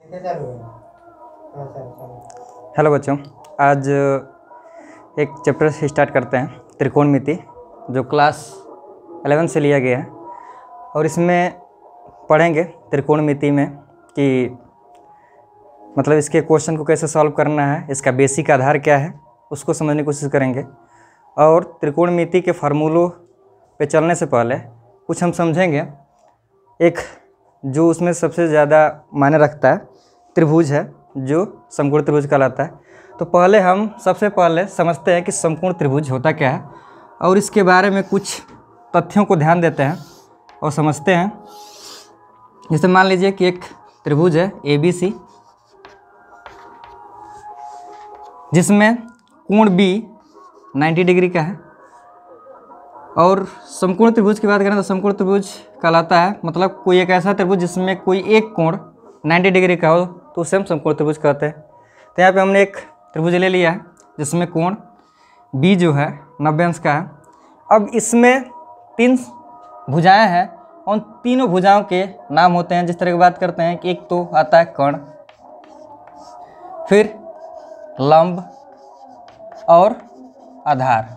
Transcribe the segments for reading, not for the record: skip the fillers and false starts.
Hello बच्चों, आज एक चैप्टर स्टार्ट करते हैं, त्रिकोणमिति, जो क्लास 11 से लिया गया है। और इसमें पढ़ेंगे त्रिकोणमिति में कि मतलब इसके क्वेश्चन को कैसे सॉल्व करना है, इसका बेसिक आधार क्या है, उसको समझने की कोशिश करेंगे। और त्रिकोणमिति के फार्मूलों पे चलने से पहले कुछ हम समझेंगे। एक जो उसमें सबसे ज़्यादा मायने रखता है त्रिभुज है, जो समकोण त्रिभुज कहलाता है। तो पहले हम सबसे पहले समझते हैं कि समकोण त्रिभुज होता क्या है, और इसके बारे में कुछ तथ्यों को ध्यान देते हैं और समझते हैं। जैसे मान लीजिए कि एक त्रिभुज है ABC, जिसमें कोण B 90 डिग्री का है। और समकोण त्रिभुज की बात करें तो समकोण त्रिभुज कहलाता है मतलब कोई एक ऐसा त्रिभुज जिसमें कोई एक कोण 90 डिग्री का हो, तो उसे हम समकोण त्रिभुज कहते हैं। तो यहाँ पे हमने एक त्रिभुज ले लिया है जिसमें कोण B जो है 90 अंश का है। अब इसमें 3 भुजाएं हैं, उन तीनों भुजाओं के नाम होते हैं। जिस तरह की बात करते हैं कि एक तो आता है कर्ण, फिर लंब और आधार,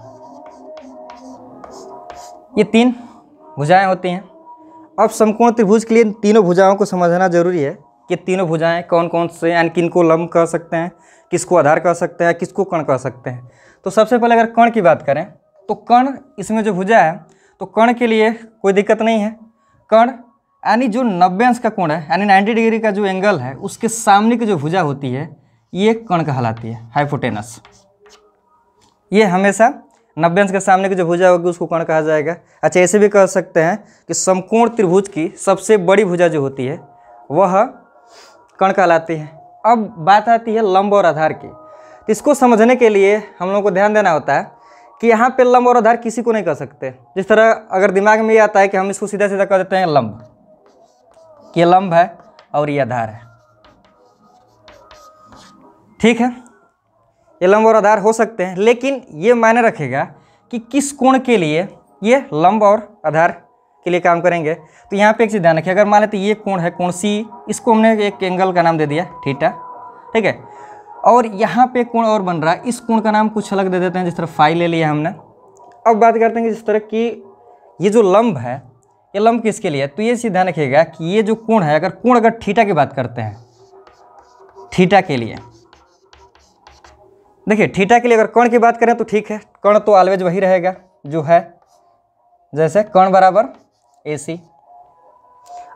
ये 3 भुजाएं होती हैं। अब समकोण त्रिभुज के लिए तीनों भुजाओं को समझना जरूरी है कि तीनों भुजाएं कौन कौन से, यानी किनको लंब कह सकते हैं, किसको आधार कह सकते हैं, किसको कर्ण कह सकते हैं। तो सबसे पहले अगर कर्ण की बात करें तो कर्ण इसमें जो भुजा है, तो कर्ण के लिए कोई दिक्कत नहीं है। कर्ण यानी जो 90 अंश का कोण है, यानी 90 डिग्री का जो एंगल है, उसके सामने की जो भुजा होती है, ये कर्ण कहलाती है, हाइपोटेनस। ये हमेशा 90 अंश के सामने की जो भुजा होगी उसको कर्ण कहा जाएगा। अच्छा, ऐसे भी कह सकते हैं कि समकोण त्रिभुज की सबसे बड़ी भुजा जो होती है वह कर्ण कहलाती है। अब बात आती है लंब और आधार की। तो इसको समझने के लिए हम लोगों को ध्यान देना होता है कि यहाँ पे लंब और आधार किसी को नहीं कह सकते। जिस तरह अगर दिमाग में ये आता है कि हम इसको सीधा सीधा कह देते हैं लंब, कि ये लंब है और ये आधार है, ठीक है, ये लंब और आधार हो सकते हैं, लेकिन ये मायने रखेगा कि किस कोण के लिए ये लंब और आधार के लिए काम करेंगे। तो यहाँ पे एक चीज़ ध्यान रखिए, अगर मान लेते ये कोण है, कोण C, इसको हमने एक एंगल का नाम दे दिया थीटा, ठीक है। और यहाँ पे कोण और बन रहा है, इस कोण का नाम कुछ अलग दे देते हैं, जिस तरह फाई ले लिया हमने। अब बात करते हैं कि जिस तरह की ये जो लंब है, ये लंब किसके लिए है, तो ये चीज़ ध्यान रखिएगा कि ये जो कोण है, अगर कोण अगर थीटा की बात करते हैं, थीटा के लिए, देखिए थीटा के लिए अगर कर्ण की बात करें तो ठीक है, कर्ण तो ऑलवेज वही रहेगा जो है, जैसे कर्ण बराबर AC।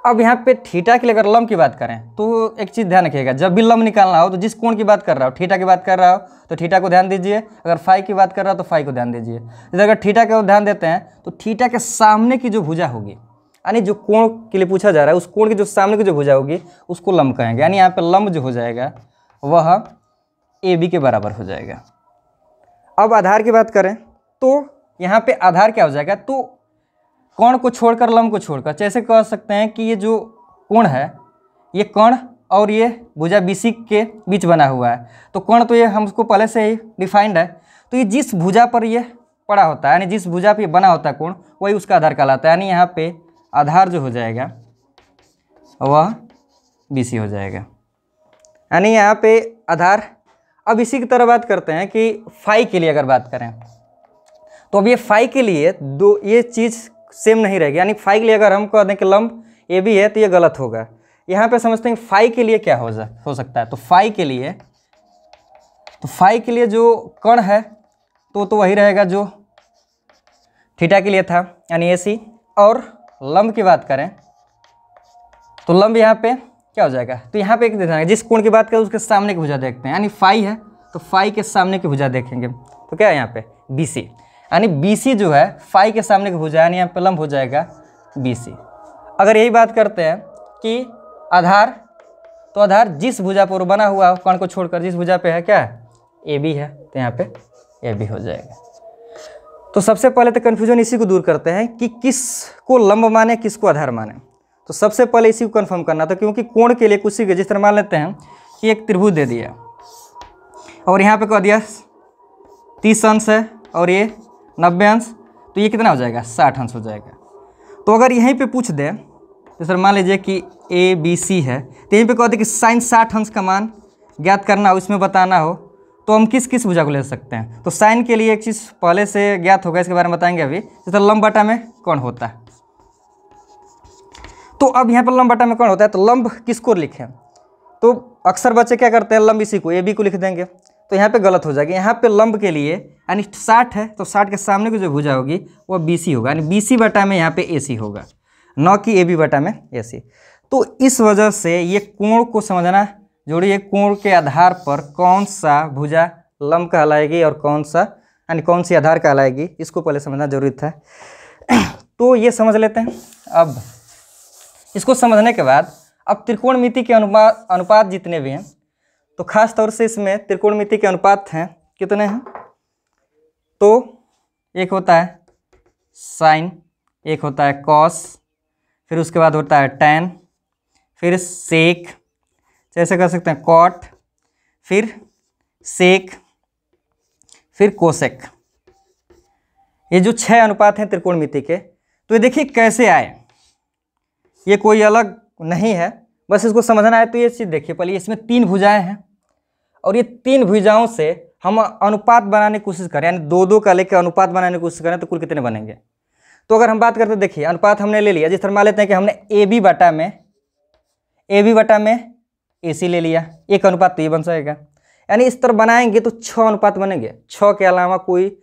अब यहाँ पे थीटा के लिए अगर लंब की बात करें तो एक चीज़ ध्यान रखिएगा, जब भी लंब निकालना हो तो जिस कोण की बात कर रहा हो, थीटा की बात कर रहा हो तो थीटा को ध्यान दीजिए, अगर फाई की बात कर रहा हो तो फाई को ध्यान दीजिए। जैसे अगर थीटा को ध्यान देते हैं तो थीटा के सामने की जो भुजा होगी, यानी जो कोण के लिए पूछा जा रहा है, उस कोण की जो सामने की जो भुजा होगी उसको लंब कहेंगे। यानी यहाँ पर लंब जो हो जाएगा वह AB के बराबर हो जाएगा। अब आधार की बात करें तो यहाँ पे आधार क्या हो जाएगा, तो कोण को छोड़कर लंब को छोड़कर, जैसे कह सकते हैं कि ये जो कोण है, ये कर्ण और ये भुजा BC के बीच बना हुआ है। तो कोण तो ये हमको पहले से ही डिफाइंड है, तो ये जिस भुजा पर ये पड़ा होता है, यानी जिस भुजा पे बना होता है कोण, वही उसका आधार कहलाता है। यानी यहाँ पे आधार जो हो जाएगा वह BC हो जाएगा, यानी यहाँ पे आधार। अब इसी की तरह बात करते हैं कि फाई के लिए अगर बात करें तो अब ये फाई के लिए दो ये चीज़ सेम नहीं रहेगी। यानी फाई के लिए अगर हम कह दें कि लंब AB है तो ये गलत होगा। यहाँ पे समझते हैं फाई के लिए क्या हो सकता है, तो फाई के लिए जो कर्ण है तो वही रहेगा जो थीटा के लिए था, यानी AC। और लंब की बात करें तो लंब यहाँ पे क्या हो जाएगा, तो यहाँ पे एक देखना है, जिस कोण की बात करें उसके सामने की भुजा देखते हैं, यानी फाई है तो फाई के सामने की भुजा देखेंगे तो क्या है यहाँ पे BC, यानी BC जो है फाई के सामने की भुजा, यानी यहाँ पे लंब हो जाएगा BC। अगर यही बात करते हैं कि आधार, तो आधार जिस भुजा पर बना हुआ कर्ण को छोड़कर जिस भुजा पे है क्या है, AB है, तो यहाँ पे AB हो जाएगा। तो सबसे पहले तो कन्फ्यूजन इसी को दूर करते हैं कि किसको लंब माने, किसको आधार माने। तो सबसे पहले इसी को कन्फर्म करना था, क्योंकि कोण के लिए कुछ के जिस तरह मान लेते हैं कि एक त्रिभुज दे दिया और यहाँ पे कह दिया 30 अंश है और ये 90 अंश, तो ये कितना हो जाएगा, 60 अंश हो जाएगा। तो अगर यहीं पे पूछ दे, तो सर मान लीजिए कि ABC है, तो यहीं पे कहते हैं कि साइन 60 अंश का मान ज्ञात करना हो, इसमें बताना हो, तो हम किस किस भुजा को ले सकते हैं। तो साइन के लिए एक चीज़ पहले से ज्ञात होगा, इसके बारे में बताएंगे अभी। जैसे लंब बटा में कौन होता है, तो अब यहाँ पर लंब बटा में कौन होता है, तो लंब किसको लिखें, तो अक्सर बच्चे क्या करते हैं, लंब इसी को AB को लिख देंगे, तो यहाँ पे गलत हो जाएगी। यहाँ पे लंब के लिए यानी 60 है, तो 60 के सामने की जो भुजा होगी वो BC होगा, यानी BC बटा में यहाँ पे AC होगा, न कि AB बटा में AC। तो इस वजह से ये कोण को समझना जरूरी है, कोण के आधार पर कौन सा भुजा लंब कहलाएगी और कौन सा यानी कौन सी आधार कहलाएगी, इसको पहले समझना जरूरी था। तो ये समझ लेते हैं। अब इसको समझने के बाद अब त्रिकोणमिति के अनुपात जितने भी हैं, तो खास तौर से इसमें त्रिकोणमिति के अनुपात हैं, कितने हैं, तो एक होता है साइन, एक होता है कॉस, फिर उसके बाद होता है टैन, फिर सेक, जैसे कर सकते हैं कॉट, फिर सेक, फिर कोसेक। ये जो 6 अनुपात हैं त्रिकोणमिति के, तो ये देखिए कैसे आए, ये कोई अलग नहीं है, बस इसको समझना है। तो ये चीज़ देखिए, पहले इसमें 3 भुजाएं हैं और ये 3 भुजाओं से हम अनुपात बनाने की कोशिश करें, यानी 2-2 का लेकर अनुपात बनाने की कोशिश करें, तो कुल कितने बनेंगे। तो अगर हम बात करते हैं, देखिए अनुपात हमने ले लिया, जिस तरह मान लेते हैं कि हमने AB बटा में AC ले लिया, एक अनुपात तो ये बन जाएगा, यानी इस तरह बनाएंगे तो 6 अनुपात बनेंगे, 6 के अलावा कोई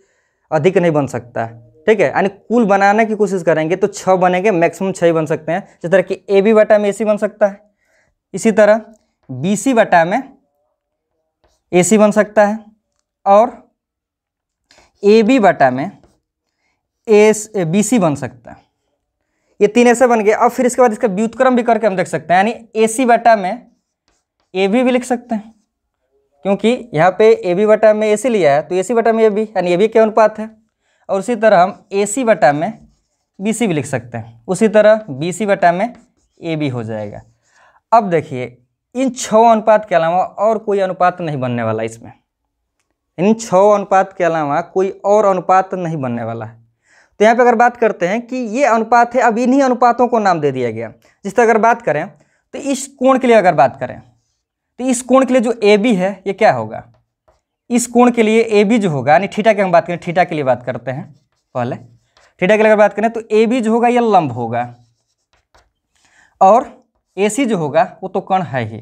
अधिक नहीं बन सकता, ठीक है। यानी कुल बनाने की कोशिश करेंगे तो 6 बनेंगे, मैक्सिमम 6 ही बन सकते हैं। जिस तरह कि AB बटा में AC बन सकता है, इसी तरह BC बटा में AC बन सकता है, और AB बटा में BC बन सकता है। ये 3 ऐसे बन गए। अब फिर इसके बाद इसका व्युत्क्रम भी करके हम देख सकते हैं, यानी AC बटा में AB भी लिख सकते हैं, क्योंकि यहाँ पे AB बटा में AC लिया है, तो AC बटा में AB, यानी AB के अनुपात है। और उसी तरह हम AC बटा में BC भी लिख सकते हैं, उसी तरह BC बटा में AB हो जाएगा। अब देखिए इन 6 अनुपात के अलावा और कोई अनुपात नहीं बनने वाला, इसमें इन 6 अनुपात के अलावा कोई और अनुपात नहीं बनने वाला है। तो यहाँ पे अगर बात करते हैं कि ये अनुपात है, अब इन्हीं अनुपातों को नाम दे दिया गया। जिस तरह अगर बात करें तो इस कोण के लिए अगर बात करें, तो इस कोण के लिए जो AB है ये क्या होगा, इस कोण के लिए AB जो होगा, यानी थीटा की हम बात करें, थीटा के लिए बात करते हैं पहले, थीटा के लिए अगर बात करें तो AB जो होगा ये लंब होगा, और AC जो होगा वो तो कण है ही।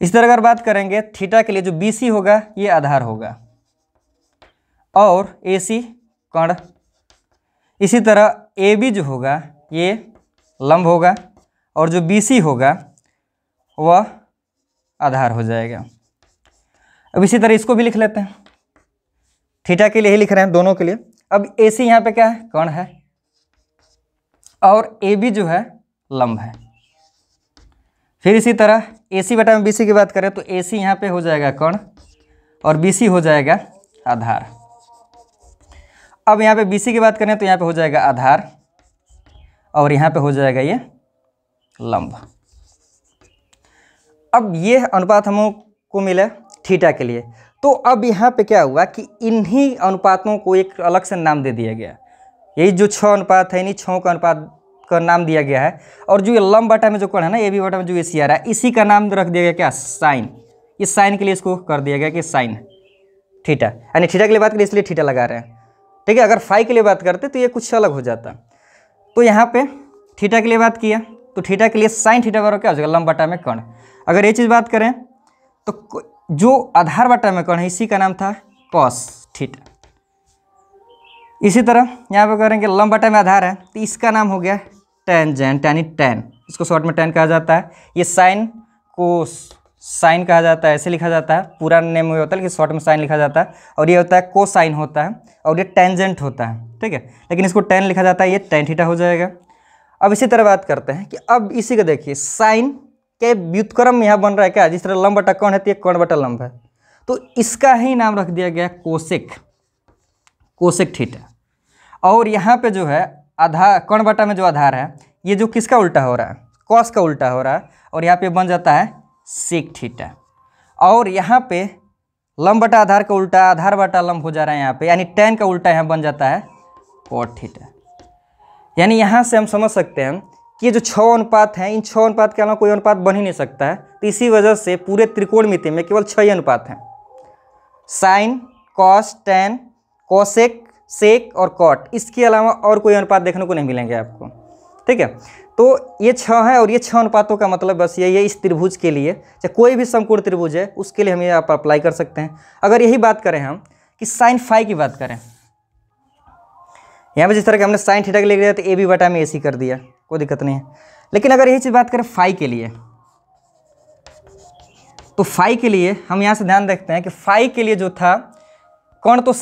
इस तरह अगर बात करेंगे थीटा के लिए जो BC होगा ये आधार होगा, और AC कण। इसी तरह AB जो होगा ये लंब होगा, और जो BC होगा वह आधार हो जाएगा। अब इसी तरह इसको भी लिख लेते हैं, थीटा के लिए ही लिख रहे हैं दोनों के लिए। अब AC यहाँ पे क्या है, कण है, और AB जो है लंब है। फिर इसी तरह AC बटा में BC की बात करें तो AC यहाँ पे हो जाएगा कण, और BC हो जाएगा आधार। अब यहाँ पे BC की बात करें तो यहाँ पे हो जाएगा आधार, और यहाँ पे हो जाएगा ये लंब। अब ये अनुपात हमको मिला थीटा के लिए। तो अब यहाँ पे क्या हुआ कि इन्हीं अनुपातों को एक अलग से नाम दे दिया गया। यही जो 6 अनुपात है, इन्हीं 6 का अनुपात का नाम दिया गया है। और जो ये लंब बटा में जो कण है ना, AB बटा में जो AC आ रहा है, इसी का नाम रख दिया गया क्या, साइन। इस साइन के लिए इसको कर दिया गया कि साइन थीटा, यानी थीटा के लिए बात करें इसलिए थीटा लगा रहे हैं, ठीक है। अगर फाई के लिए बात करते तो ये कुछ अलग हो जाता। तो यहाँ पे थीटा के लिए बात किया तो थीटा के लिए साइन थीटा बराबर क्या हो जाएगा, लंब बटा में कण। अगर ये चीज़ बात करें तो जो आधार बटा में कण है इसी का नाम था कॉस थीटा। इसी तरह यहाँ पे करेंगे लंब बटा में आधार है तो इसका नाम हो गया टेंजेंट, यानी टैन, इसको शॉर्ट में टैन कहा जाता है। ये साइन को साइन कहा जाता है, ऐसे लिखा जाता है, पूरा नेम में होता है लेकिन शॉर्ट में साइन लिखा जाता है। और ये होता है कोसाइन होता है, और ये टेंजेंट होता है, ठीक है, लेकिन इसको टैन लिखा जाता है, ये टैन थीटा हो जाएगा। अब इसी तरह बात करते हैं कि अब इसी का देखिए साइन के व्युत्क्रम यहाँ बन रहा है क्या, जिस तरह लंब बटा कण है तो ये कण बटा लंब है, तो इसका ही नाम रख दिया गया कोसेक, कोसेक थीटा। और यहाँ पे जो है आधार, कण बटा में जो आधार है ये जो किसका उल्टा हो रहा है, कॉस का उल्टा हो रहा है, और यहाँ पे बन जाता है सेक थीटा। और यहाँ पे लंब बटा आधार का उल्टा आधार बटा लंब हो जा रहा है यहाँ पे, यानी टैन का उल्टा यहाँ बन जाता है कॉट थीटा। यानी यहाँ से हम समझ सकते हैं कि ये जो 6 अनुपात हैं, इन 6 अनुपात के अलावा कोई अनुपात बन ही नहीं सकता है। तो इसी वजह से पूरे त्रिकोणमिति में केवल 6 ही अनुपात हैं, साइन, कॉस, टैन, कोसेक, सेक और कॉट। इसके अलावा और कोई अनुपात देखने को नहीं मिलेंगे आपको, ठीक है। तो ये 6 है और ये 6 अनुपातों का मतलब बस यही है इस त्रिभुज के लिए, चाहे कोई भी समकोण त्रिभुज है उसके लिए हम ये आप अप्लाई कर सकते हैं। अगर यही बात करें हम कि साइन फाई की बात करें, यहाँ पे जिस तरह के हमने साइन थीटा के लिए लिया तो ए बी बटा में ए सी कर दिया, कोई दिक्कत नहीं है। लेकिन अगर यही चीज़ बात करें फाई के लिए, तो फाई के लिए हम यहाँ से ध्यान रखते हैं कि फाई के लिए जो था कोण तो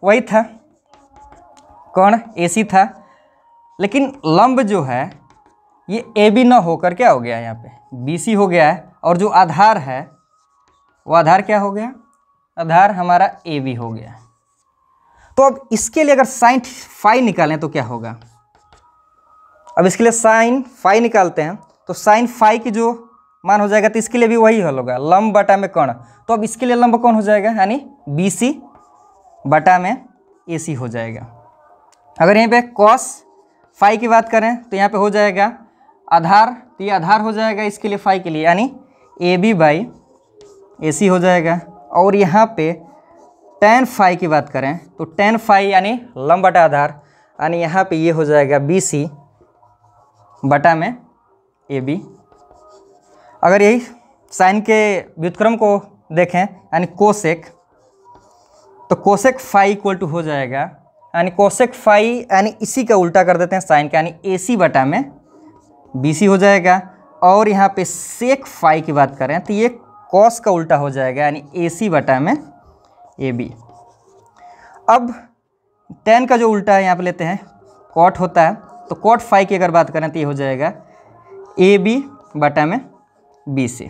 वही था, कोण ए सी था, लेकिन लंब जो है ये ए बी ना होकर क्या हो गया, यहाँ पे बी सी हो गया है। और जो आधार है वो आधार क्या हो गया, आधार हमारा ए बी हो गया। तो अब इसके लिए अगर साइन फाई निकालें तो क्या होगा, अब इसके लिए साइन फाई निकालते हैं तो साइन फाई की जो मान हो जाएगा तो इसके लिए भी वही हल होगा, लंब बटा में कोण। तो अब इसके लिए लंब कौन हो जाएगा, यानी बी सी बटा में ए सी हो जाएगा। अगर यहीं पे कॉस फाई की बात करें तो यहाँ पे हो जाएगा आधार, तो ये आधार हो जाएगा इसके लिए फाई के लिए, यानी ए बी बाई ए सी हो जाएगा। और यहाँ पे टेन फाई की बात करें तो टेन फाई यानी लंब बटा आधार, यानी यहाँ पे ये हो जाएगा बी सी बटा में ए बी। अगर यही साइन के व्युत्क्रम को देखें यानी कोसेक, तो कोसेक फाई इक्वल टू हो जाएगा, यानी कोसेक फाई यानी इसी का उल्टा कर देते हैं साइन का, यानी ए सी बटा में बी सी हो जाएगा। और यहाँ पे सेक फाई की बात करें तो ये कॉस का उल्टा हो जाएगा, यानी ए सी बटा में ए बी। अब टेन का जो उल्टा है यहाँ पे लेते हैं कॉट होता है, तो कॉट फाई की अगर बात करें तो ये हो जाएगा ए बी बटा में बी सी।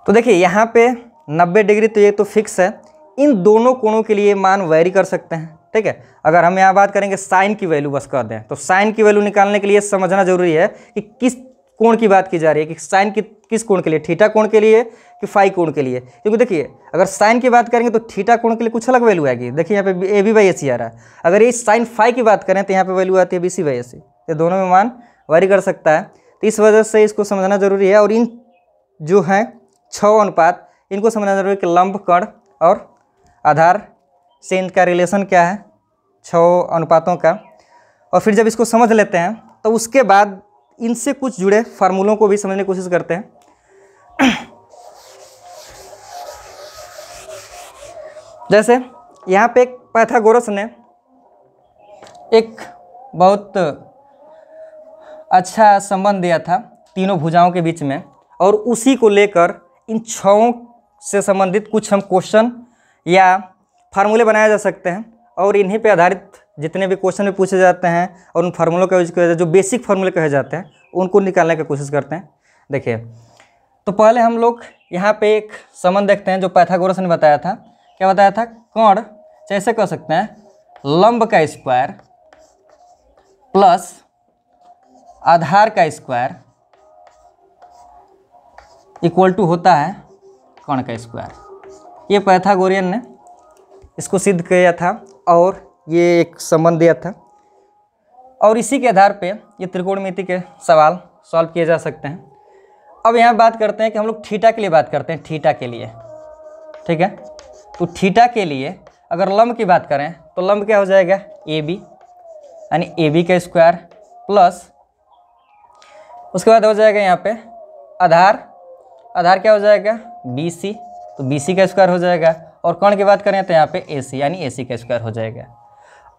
तो देखिए यहाँ पे 90 डिग्री तो ये तो फिक्स है, इन दोनों कोणों के लिए मान वेरी कर सकते हैं, ठीक है। अगर हम यहाँ बात करेंगे साइन की वैल्यू बस कर दें, तो साइन की वैल्यू निकालने के लिए समझना जरूरी है कि किस कोण की बात की जा रही है, कि साइन की किस कोण के लिए, थीटा कोण के लिए कि फाई कोण के लिए। क्योंकि देखिए अगर साइन की बात करेंगे तो थीटा कोण के लिए कुछ अलग वैल्यू आएगी, देखिए यहाँ पे ए बी बाई ए सी आ रहा है। अगर ये साइन फाई की बात करें तो यहाँ पे वैल्यू आती है बी सी बाई ए सी, ये दोनों में मान वेरी कर सकता है। तो इस वजह से इसको समझना जरूरी है। और इन जो हैं 6 अनुपात इनको समझना जरूरी है कि लंब, कण और आधार से इनका रिलेशन क्या है 6 अनुपातों का। और फिर जब इसको समझ लेते हैं तो उसके बाद इनसे कुछ जुड़े फार्मूलों को भी समझने की कोशिश करते हैं। जैसे यहाँ पे एक पाइथागोरस ने एक बहुत अच्छा संबंध दिया था तीनों भुजाओं के बीच में, और उसी को लेकर इन 6 से संबंधित कुछ हम क्वेश्चन या फार्मूले बनाए जा सकते हैं। और इन्हीं पे आधारित जितने भी क्वेश्चन भी पूछे जाते हैं और उन फार्मूलों का यूज किया, जो बेसिक फार्मूले कहे जाते हैं, उनको निकालने की कोशिश करते हैं। देखिए तो पहले हम लोग यहाँ पे एक संबंध देखते हैं जो पाइथागोरस ने बताया था। क्या बताया था, कोण ऐसे कह सकते हैं लंब का स्क्वायर प्लस आधार का स्क्वायर इक्वल टू होता है कोण का स्क्वायर। ये पाइथागोरियन ने इसको सिद्ध किया था और ये एक संबंध दिया था, और इसी के आधार पे ये त्रिकोणमिति के सवाल सॉल्व किए जा सकते हैं। अब यहाँ बात करते हैं कि हम लोग थीटा के लिए बात करते हैं, थीटा के लिए, ठीक है। तो थीटा के लिए अगर लंब की बात करें तो लंब क्या हो जाएगा, ए बी, यानी ए बी का स्क्वायर प्लस उसके बाद हो जाएगा यहाँ पे आधार, आधार क्या हो जाएगा बी सी, तो बी सी का स्क्वायर हो जाएगा। और कोण की बात करें तो यहाँ पे ए सी, यानी ए सी का स्क्वायर हो जाएगा।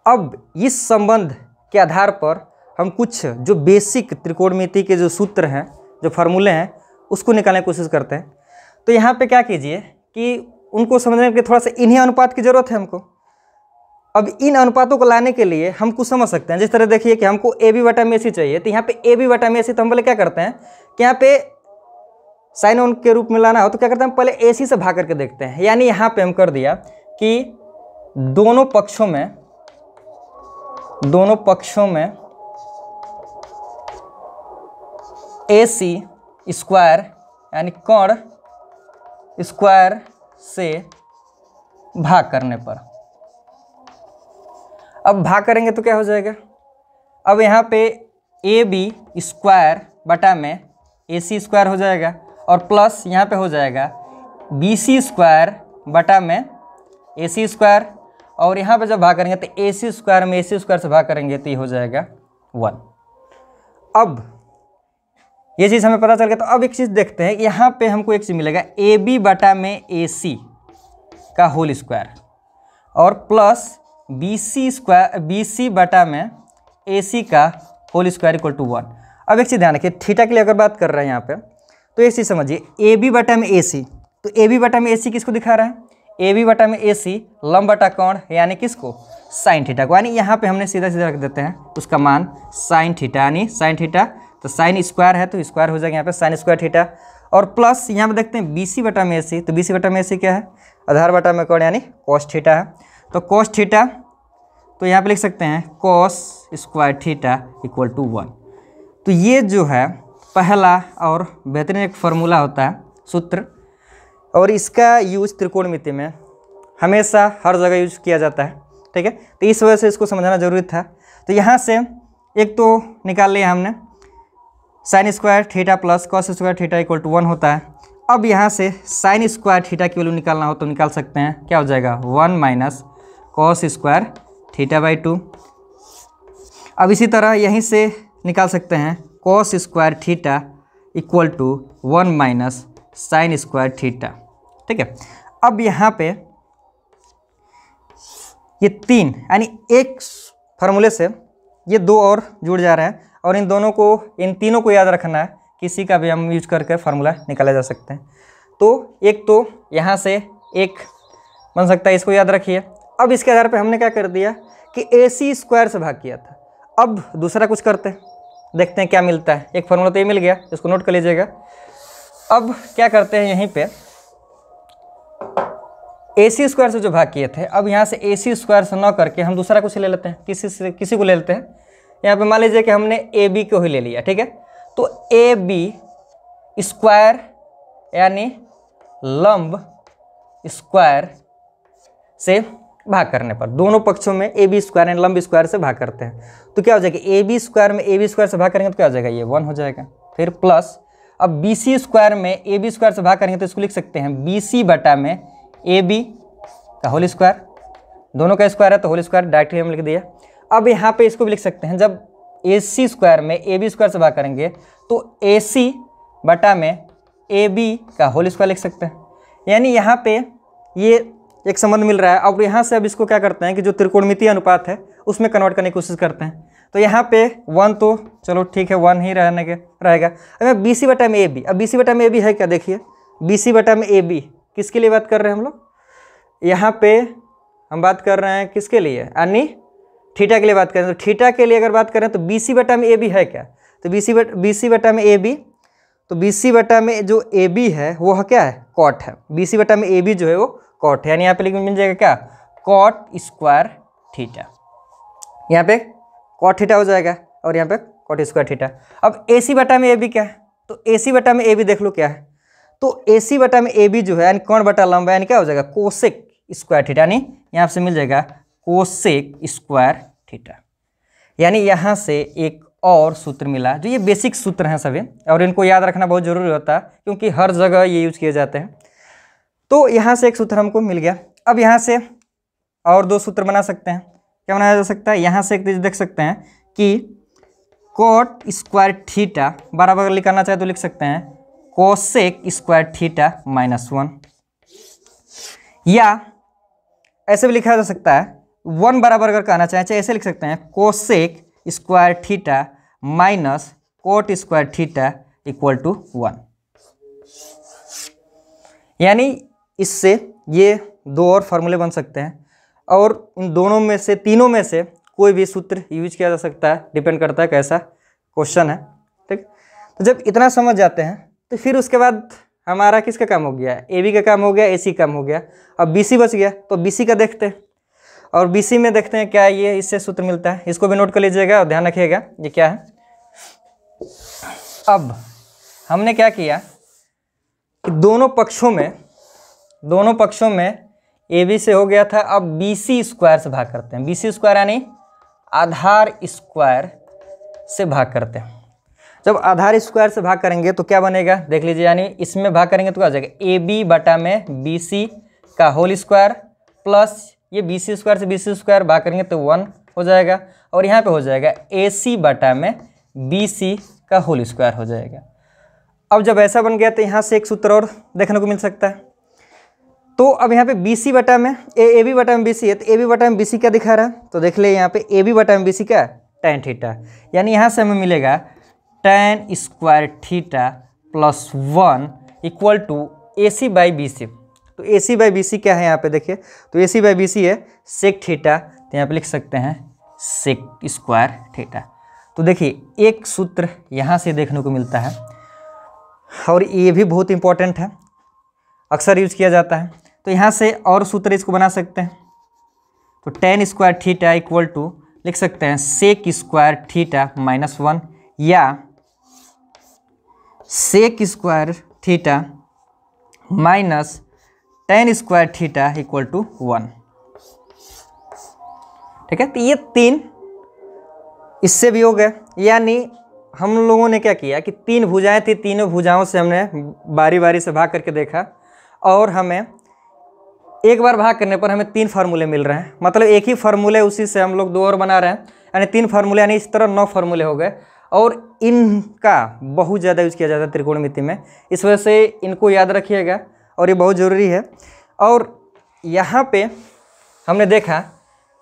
अब इस संबंध के आधार पर हम कुछ जो बेसिक त्रिकोणमिति के जो सूत्र हैं, जो फार्मूले हैं, उसको निकालने की कोशिश करते हैं। तो यहाँ पे क्या कीजिए कि उनको समझने के थोड़ा सा इन्हीं अनुपात की ज़रूरत है हमको। अब इन अनुपातों को लाने के लिए हम कुछ समझ सकते हैं। जिस तरह देखिए कि हमको ए बी बटा में ए सी चाहिए, तो यहाँ पे ए बी बटा में ए सी, तो हम पहले क्या करते हैं कि यहाँ पे साइन ऑन के रूप में लाना हो तो क्या करते हैं, पहले ए सी से भाग करके देखते हैं। यानी यहाँ पे हम कर दिया कि दोनों पक्षों में ए सी स्क्वायर यानी कोण स्क्वायर से भाग करने पर, अब भाग करेंगे तो क्या हो जाएगा, अब यहाँ पे ए बी स्क्वायर बटा में ए सी स्क्वायर हो जाएगा और प्लस यहाँ पे हो जाएगा बी सी स्क्वायर बटा में ए सी स्क्वायर, और यहाँ पे जब भाग करेंगे तो ए सी स्क्वायर में ए सी स्क्वायर से भाग करेंगे तो ये हो जाएगा 1। अब ये चीज़ हमें पता चल गया। तो अब एक चीज़ देखते हैं, यहाँ पे हमको एक चीज़ मिलेगा ए बी बटा में ए सी का होल स्क्वायर और प्लस बी सी बटा में ए सी का होल स्क्वायर इक्वल टू 1। अब एक चीज़ ध्यान रखिए, थीटा के लिए अगर बात कर रहे हैं यहाँ पे तो एक चीज़ समझिए, ए बी बटा में ए सी, तो ए बी बटा में ए सी किसको दिखा रहा है? ए बी बटा में ए सी लंब बटा कोण, यानी किसको? साइन थीटा को। यानी यहाँ पे हमने सीधा सीधा रख देते हैं उसका मान साइन थीटा, यानी साइन थीटा, तो साइन स्क्वायर है तो स्क्वायर हो जाएगा यहाँ पे साइन स्क्वायर थीटा, और प्लस यहाँ पे देखते हैं बी सी बटा में ए सी, तो बी सी बटा में ए सी क्या है? आधार बटा में कोण यानी कॉस थीटा है, तो कॉस थीटा तो यहाँ पे लिख सकते हैं cos square theta equal to 1। तो ये जो है पहला और बेहतरीन एक फार्मूला होता है, सूत्र, और इसका यूज त्रिकोणमिति में हमेशा हर जगह यूज किया जाता है, ठीक है। तो इस वजह से इसको समझना जरूरी था। तो यहाँ से एक तो निकाल लिया हमने sine square theta plus cos square theta equal to 1 होता है। अब यहाँ से साइन स्क्वायर थीटा की वैल्यू निकालना हो तो निकाल सकते हैं, क्या हो जाएगा? 1 minus cos square theta by 2। अब इसी तरह यहीं से निकाल सकते हैं cos square theta equal to 1 minus sine square theta, ठीक है। अब यहाँ पे ये 3 यानी एक फार्मूले से ये 2 और जुड़ जा रहे हैं, और इन तीनों को याद रखना है, किसी का भी हम यूज करके फार्मूला निकाला जा सकते हैं। तो एक तो यहाँ से एक बन सकता है, इसको याद रखिए। अब इसके आधार पे हमने क्या कर दिया कि ए सी स्क्वायर से भाग किया था। अब दूसरा कुछ करते हैं, देखते हैं क्या मिलता है। एक फार्मूला तो ये मिल गया, इसको नोट कर लीजिएगा। अब क्या करते हैं, यहीं पे ए सी स्क्वायर से जो भाग किए थे, अब यहाँ से ए सी स्क्वायर से न करके हम दूसरा कुछ ले लेते हैं, किसी को ले लेते हैं। यहाँ पे मान लीजिए कि हमने ए बी को ही ले लिया, ठीक है। तो ए बी स्क्वायर यानी लंब स्क्वायर से भाग करने पर, दोनों पक्षों में ए बी स्क्वायर यानी लंब स्क्वायर से भाग करते हैं, तो क्या हो जाएगा? ए बी स्क्वायर में ए बी स्क्वायर से भाग करेंगे तो क्या हो जाएगा? ये 1 हो जाएगा। फिर प्लस अब बी सी स्क्वायर में ए बी स्क्वायर से भाग करेंगे तो इसको लिख सकते हैं बी सी बटा में ए बी का होल स्क्वायर, दोनों का स्क्वायर है तो होल स्क्वायर डायरेक्टली हम लिख दिया। अब यहाँ पे इसको भी लिख सकते हैं, जब ए सी स्क्वायर में ए बी स्क्वायर से भाग करेंगे तो ए सी बटा में ए बी का होल स्क्वायर लिख सकते हैं। यानी यहाँ पे ये एक संबंध मिल रहा है। अब यहाँ से अब इसको क्या करते हैं कि जो त्रिकोणमितीय अनुपात है उसमें कन्वर्ट करने की कोशिश करते हैं। तो यहाँ पे 1 तो चलो ठीक है, 1 ही रहेगा। अब बी सी बटा में ए बी, अब बी सी बटा में ए बी है क्या? देखिए बी सी बटा में ए बी किसके लिए बात कर रहे हैं हम लोग? यहाँ पे हम बात कर रहे हैं किसके लिए? यानी थीटा के लिए बात करें। तो थीटा के लिए अगर बात करें तो बी सी बटा में ए बी है क्या? तो बी सी बटा में ए बी, तो बी सी बटा में जो ए बी है वो क्या है? कॉट है। बी सी बटा में ए बी जो है वो कॉट है, यानी यहाँ पे लिख मिल जाएगा क्या? Cot square theta. यहाँ पे कॉट थीटा हो जाएगा और यहाँ पे कॉट स्क्वायर थीटा। अब ए सी बटा में ए बी क्या है? तो ए सी बटा में ए बी देख लो क्या है। तो ए सी बटा में ए बी जो है यानी कोण बटा लंब, यानी क्या हो जाएगा? कोसेक स्क्वायर थीटा, यानी यहाँ से मिल जाएगा कोसेक स्क्वायर थीटा। यानी यहाँ से एक और सूत्र मिला, जो ये बेसिक सूत्र हैं सभी, और इनको याद रखना बहुत जरूरी होता है क्योंकि हर जगह ये यूज किए जाते हैं। तो यहाँ से एक सूत्र हमको मिल गया। अब यहाँ से और 2 सूत्र बना सकते हैं। क्या बनाया जा सकता है? यहाँ से एक चीज देख सकते हैं कि कॉट स्क्वायर थीटा बराबर लिखना चाहे तो लिख सकते हैं कोसेक स्क्वायर थीटा -1, या ऐसे भी लिखा जा सकता है 1 बराबर अगर कहना चाहे ऐसे लिख सकते हैं cosec square theta minus cot square theta equal to 1। यानी इससे ये 2 और फार्मूले बन सकते हैं, और इन दोनों में से, तीनों में से कोई भी सूत्र यूज किया जा सकता है, डिपेंड करता है कैसा क्वेश्चन है, ठीक। तो जब इतना समझ जाते हैं तो फिर उसके बाद हमारा किसका काम हो गया? ए बी का काम हो गया, ए सी काम हो गया। अब बी सी बच गया, तो बी सी का देखते हैं, और बी सी में देखते हैं क्या ये इससे सूत्र मिलता है। इसको भी नोट कर लीजिएगा और ध्यान रखिएगा ये क्या है। अब हमने क्या किया कि दोनों पक्षों में ए बी से हो गया था, अब बी सी स्क्वायर से भाग करते हैं। बी सी स्क्वायर यानी आधार स्क्वायर से भाग करते हैं। जब आधार स्क्वायर से भाग करेंगे तो क्या बनेगा देख लीजिए, यानी इसमें भाग करेंगे तो क्या हो जाएगा, ए बी बटा में बी सी का होल स्क्वायर प्लस ये बी सी स्क्वायर से बी सी स्क्वायर भाग करेंगे तो 1 हो जाएगा, और यहाँ पे हो जाएगा ए सी बटा में बी सी का होल स्क्वायर हो जाएगा। अब जब ऐसा बन गया तो यहाँ से एक सूत्र और देखने को मिल सकता है। तो अब यहाँ पे बी सी बटा में ए बी बटा में बी सी है, तो ए बी बटा में बी सी क्या दिखा रहा है, तो देख ले यहाँ पे ए बी बटा में बी सी क्या, tan थीटा, यानी यहाँ से हमें मिलेगा tan square theta plus 1 equal to A C by B C. तो ए सी बाई बी सी क्या है यहाँ पे देखिए, तो ए सी बाई बी सी है सेक थीटा, तो यहाँ पे लिख सकते हैं सेक स्क्वायर थीटा। तो देखिए एक सूत्र यहाँ से देखने को मिलता है, और ये भी बहुत इंपॉर्टेंट है, अक्सर यूज किया जाता है। तो यहाँ से और सूत्र इसको बना सकते हैं, तो tan square theta equal to लिख सकते हैं सेक स्क्वायर थीटा माइनस 1 या sec square theta minus tan square theta equal to 1। ठीक है, तो ये 3 इससे भी हो गए, यानी हम लोगों ने क्या किया कि 3 भुजाएं थी, तीनों भुजाओं से हमने बारी बारी से भाग करके देखा, और हमें एक बार भाग करने पर हमें 3 फार्मूले मिल रहे हैं, मतलब एक ही फार्मूले उसी से हम लोग 2 और बना रहे हैं, यानी 3 फार्मूले, यानी इस तरह 9 फार्मूले हो गए। और इनका बहुत ज़्यादा यूज़ किया जाता है त्रिकोणमिति में, इस वजह से इनको याद रखिएगा और ये बहुत ज़रूरी है। और यहाँ पे हमने देखा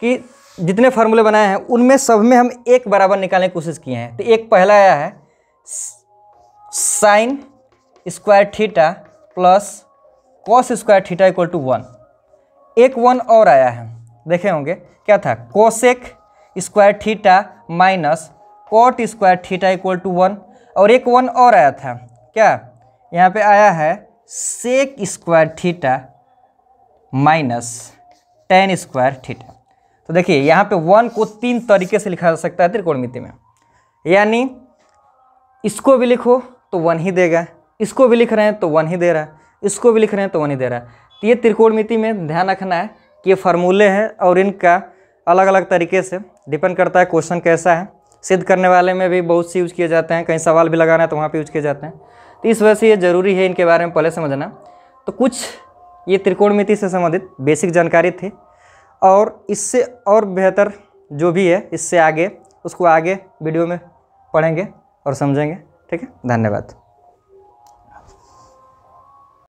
कि जितने फार्मूले बनाए हैं उनमें सब में हम एक बराबर निकालने की कोशिश किए हैं। तो एक पहला आया है sine square theta plus cos square theta equal to 1। एक 1 और आया है, देखे होंगे क्या था, cosec square theta minus cot square theta equal to 1। और एक 1 और आया था, क्या यहाँ पे आया है sec square theta minus tan square theta. तो देखिए यहाँ पे 1 को 3 तरीके से लिखा जा सकता है त्रिकोणमिति में, यानी इसको भी लिखो तो 1 ही देगा, इसको भी लिख रहे हैं तो 1 ही दे रहा है, इसको भी लिख रहे हैं तो 1 ही दे रहा है। तो ये त्रिकोणमिति में ध्यान रखना है कि ये फार्मूले हैं और इनका अलग अलग तरीके से डिपेंड करता है क्वेश्चन कैसा है। सिद्ध करने वाले में भी बहुत सी यूज़ किए जाते हैं, कहीं सवाल भी लगाना है तो वहाँ पे यूज़ किए जाते हैं। तो इस वजह से ये ज़रूरी है इनके बारे में पहले समझना। तो कुछ ये त्रिकोणमिति से संबंधित बेसिक जानकारी थी, और इससे और बेहतर जो भी है इससे आगे उसको आगे वीडियो में पढ़ेंगे और समझेंगे। ठीक है, धन्यवाद।